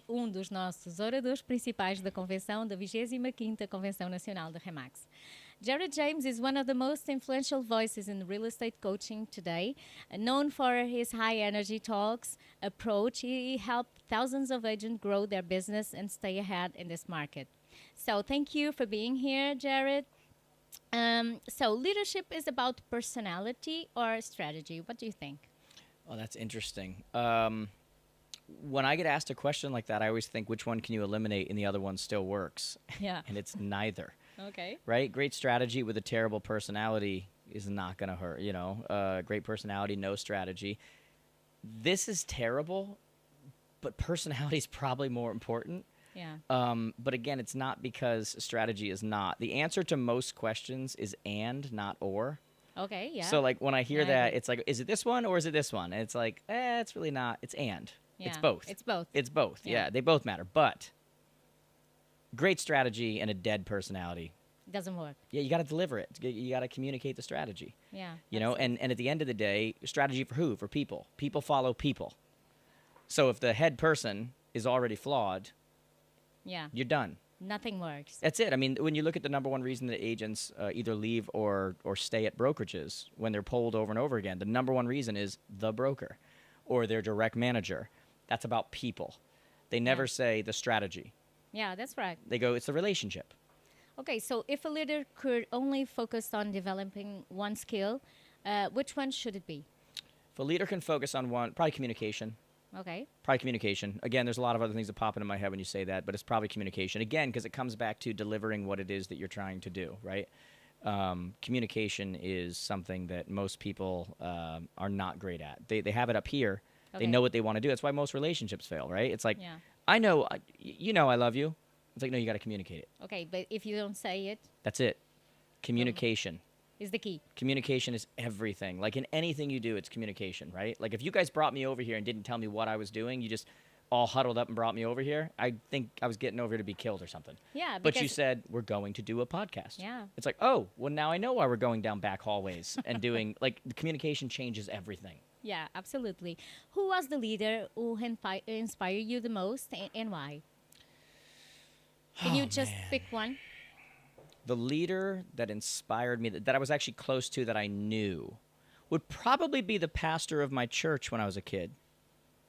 dos nossos oradores principais da convenção, da 25ª Convenção Nacional de Remax. Jared James is one of the most influential voices in real estate coaching today. Known for his high-energy talks approach, he helped thousands of agents grow their business and stay ahead in this market. So thank you for being here, Jared. So leadership is about personality or strategy. What do you think? Oh, that's interesting. When I get asked a question like that, I always think, which one can you eliminate and the other one still works? Yeah. And it's neither. Okay. Right? Great strategy with a terrible personality is not going to hurt, great personality, no strategy. This is terrible, but personality is probably more important. Yeah. But again, it's not because strategy is not. The answer to most questions is and, not or. Okay, yeah. So like when I hear that, it's like, is it this one or is it this one? And it's like, it's really not. It's and. Yeah. It's both. It's both. It's both. Yeah, they both matter. But great strategy and a dead personality. Doesn't work. Yeah, you got to deliver it. You got to communicate the strategy. Yeah. And at the end of the day, strategy for who? For people. People follow people. So if the head person is already flawed, you're done. Nothing works. That's it. I mean, when you look at the number one reason that agents either leave or stay at brokerages when they're polled over and over again, the number one reason is the broker or their direct manager. That's about people. They never say the strategy. Yeah, that's right. They go, it's the relationship. Okay, so if a leader could only focus on developing one skill, which one should it be? If a leader can focus on one, probably communication. Okay. Probably communication. Again, there's a lot of other things that pop into my head when you say that, but it's probably communication. Again, because it comes back to delivering what it is that you're trying to do, right? Communication is something that most people are not great at. They have it up here. Okay. They know what they want to do. That's why most relationships fail, right? It's like, I know, I love you. It's like, no, you got to communicate it. Okay, but if you don't say it? That's it. Communication. Is the key. Communication is everything. Like in anything you do, it's communication, right? Like if you guys brought me over here and didn't tell me what I was doing, you just all huddled up and brought me over here, I think I was getting over here to be killed or something. Yeah. But you said, we're going to do a podcast. Yeah. It's like, oh, well, now I know why we're going down back hallways and doing, like, the communication changes everything. Yeah, absolutely. Who was the leader who inspired you the most and why? Can you just pick one? The leader that inspired me, that I was actually close to, that I knew, would probably be the pastor of my church when I was a kid.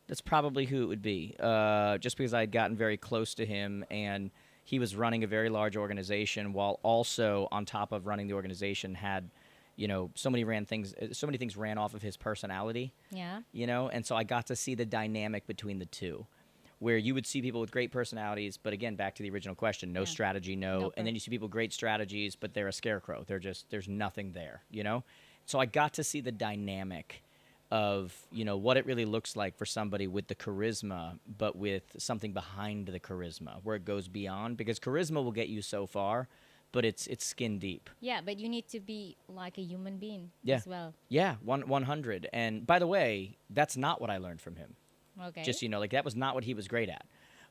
That's probably who it would be, just because I had gotten very close to him, and he was running a very large organization while also, on top of running the organization, had, so many things ran off of his personality. Yeah. And so I got to see the dynamic between the two, where you would see people with great personalities, but again, back to the original question, no strategy, and then you see people with great strategies, but they're a scarecrow. There's nothing there, So I got to see the dynamic of, what it really looks like for somebody with the charisma, but with something behind the charisma, where it goes beyond, because charisma will get you so far, but it's skin deep. Yeah, but you need to be like a human being as well. Yeah, 100. And by the way, that's not what I learned from him. Okay. Just, that was not what he was great at.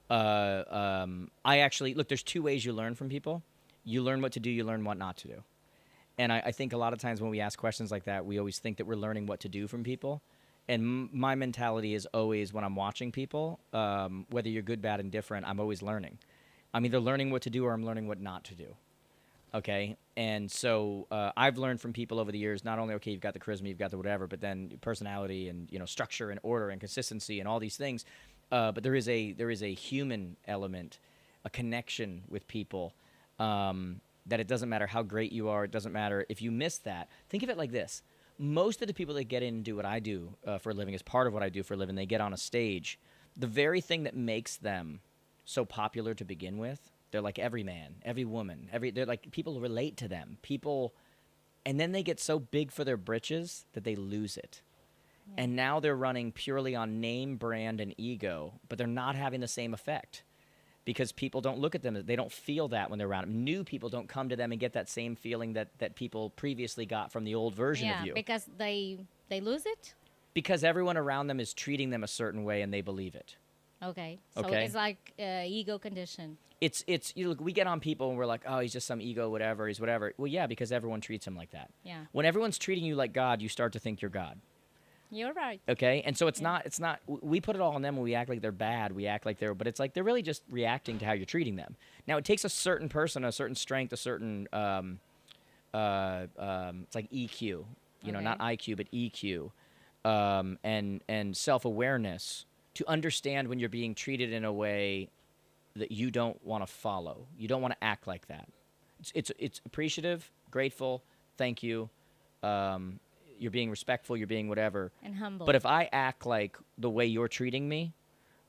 I actually, look, there's two ways you learn from people. You learn what to do, you learn what not to do. And I think a lot of times when we ask questions like that, we always think that we're learning what to do from people. And my mentality is always, when I'm watching people, whether you're good, bad, and different, I'm always learning. I'm either learning what to do or I'm learning what not to do. Okay? And so I've learned from people over the years, not only, okay, you've got the charisma, you've got the whatever, but then personality and, structure and order and consistency and all these things. But there is a human element, a connection with people, that it doesn't matter how great you are. It doesn't matter if you miss that. Think of it like this. Most of the people that get in and do what I do for a living, as part of what I do for a living, they get on a stage. The very thing that makes them so popular to begin with, they're like every man, every woman, they're like, people relate to them. And then they get so big for their britches that they lose it. Yeah. And now they're running purely on name, brand, and ego, but they're not having the same effect because people don't look at them. They don't feel that when they're around them. New people don't come to them and get that same feeling that people previously got from the old version of you. Yeah, because they lose it? Because everyone around them is treating them a certain way and they believe it. Okay. So it's like ego condition. It's look, we get on people and we're like, oh, he's just some ego, whatever, he's whatever. Well, yeah, because everyone treats him like that. Yeah. When everyone's treating you like God, you start to think you're God. You're right. Okay, and so it's not. We put it all on them when we act like they're bad. We act like but it's like they're really just reacting to how you're treating them. Now it takes a certain person, a certain strength, a certain it's like EQ. Not IQ but EQ, and self-awareness to understand when you're being treated in a way that you don't want to follow. You don't want to act like that. It's appreciative, grateful, thank you. You're being respectful, you're being whatever. And humble. But if I act like the way you're treating me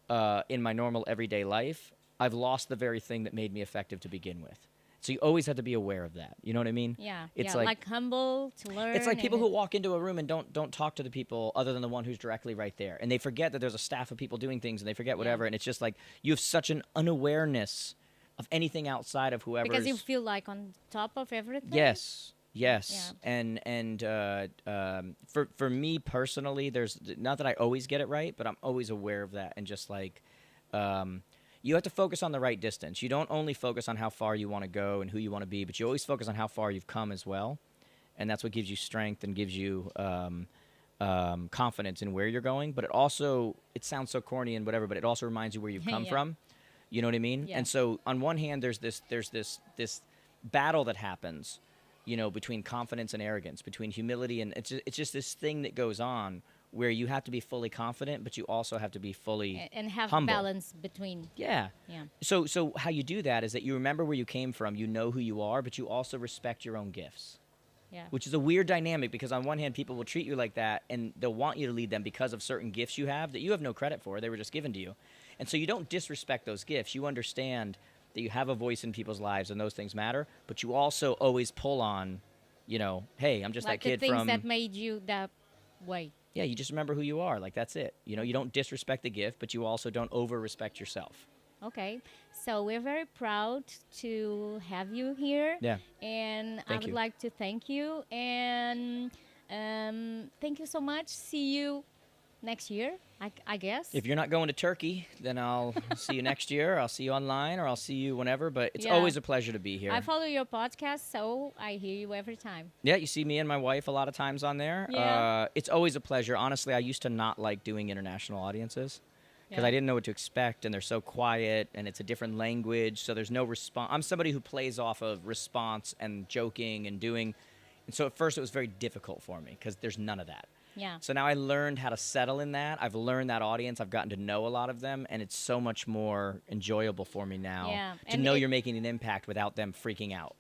in my normal everyday life, I've lost the very thing that made me effective to begin with. So you always have to be aware of that. You know what I mean? Yeah. It's like humble to learn. It's like people who walk into a room and don't talk to the people other than the one who's directly right there. And they forget that there's a staff of people doing things and they forget whatever. And it's just like you have such an unawareness of anything outside of whoever's... Because you feel like on top of everything? Yes. Yeah. And for me personally, there's not that I always get it right, but I'm always aware of that and just like you have to focus on the right distance. You don't only focus on how far you want to go and who you want to be, but you always focus on how far you've come as well, and that's what gives you strength and gives you confidence in where you're going. But it sounds so corny and whatever, but it also reminds you where you've come from. You know what I mean? Yeah. And so on one hand, there's this battle that happens, between confidence and arrogance, between humility and it's just this thing that goes on where you have to be fully confident, but you also have to be fully and have humble. balance between. Yeah. So how you do that is that you remember where you came from, you know who you are, but you also respect your own gifts. Yeah. Which is a weird dynamic because on one hand, people will treat you like that and they'll want you to lead them because of certain gifts you have that you have no credit for. They were just given to you. And so you don't disrespect those gifts. You understand that you have a voice in people's lives and those things matter, but you also always pull on, hey, I'm just like that kid the things from... that made you that way. Yeah, you just remember who you are. Like, that's it. You don't disrespect the gift, but you also don't over-respect yourself. Okay. So we're very proud to have you here. Yeah. And Thank I would you. like to thank you. And thank you so much. See you next year, I guess. If you're not going to Turkey, then I'll see you next year. I'll see you online or I'll see you whenever. But it's always a pleasure to be here. I follow your podcast, so I hear you every time. Yeah, you see me and my wife a lot of times on there. Yeah. It's always a pleasure. Honestly, I used to not like doing international audiences because I didn't know what to expect, and they're so quiet, and it's a different language, so there's no response. I'm somebody who plays off of response and joking and doing, and so at first it was very difficult for me because there's none of that. Yeah. So now I learned how to settle in that. I've learned that audience. I've gotten to know a lot of them, and it's so much more enjoyable for me now to know you're making an impact without them freaking out.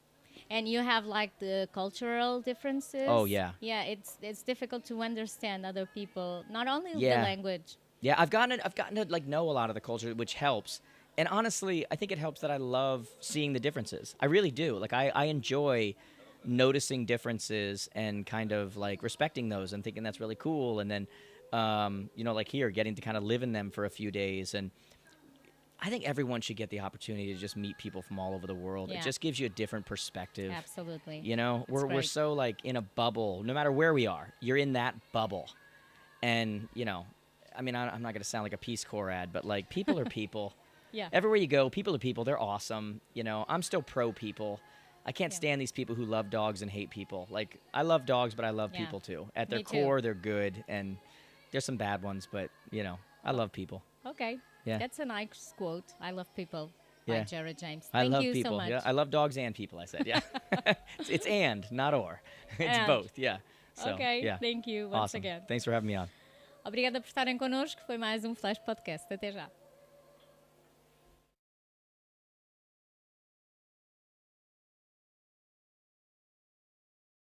And you have like the cultural differences. Oh, yeah. Yeah, it's difficult to understand other people, not only the Yeah. language. Yeah, I've gotten to like know a lot of the culture, which helps. And honestly, I think it helps that I love seeing the differences. I really do. Like I enjoy noticing differences and kind of like respecting those and thinking that's really cool. And then, like here, getting to kind of live in them for a few days. And I think everyone should get the opportunity to just meet people from all over the world. Yeah. It just gives you a different perspective. Absolutely. We're great. so like in a bubble. No matter where we are, you're in that bubble. And, I mean, I'm not going to sound like a Peace Corps ad, but like people are people. Yeah. Everywhere you go, people are people. They're awesome. I'm still pro people. I can't stand these people who love dogs and hate people. Like, I love dogs, but I love people too. At their Me too. core, they're good. And there's some bad ones, but, I love people. Okay. Yeah. That's a nice quote. I love people. Yeah. By Jared James. I Thank love you people. so much. Yeah, I love dogs and people, I said. Yeah. it's and, not or. It's And. both. Yeah. So, Ok, yeah. thank you once Awesome. again. Thanks for having me on. Obrigada por estarem connosco. Foi mais um Flash Podcast. Até já.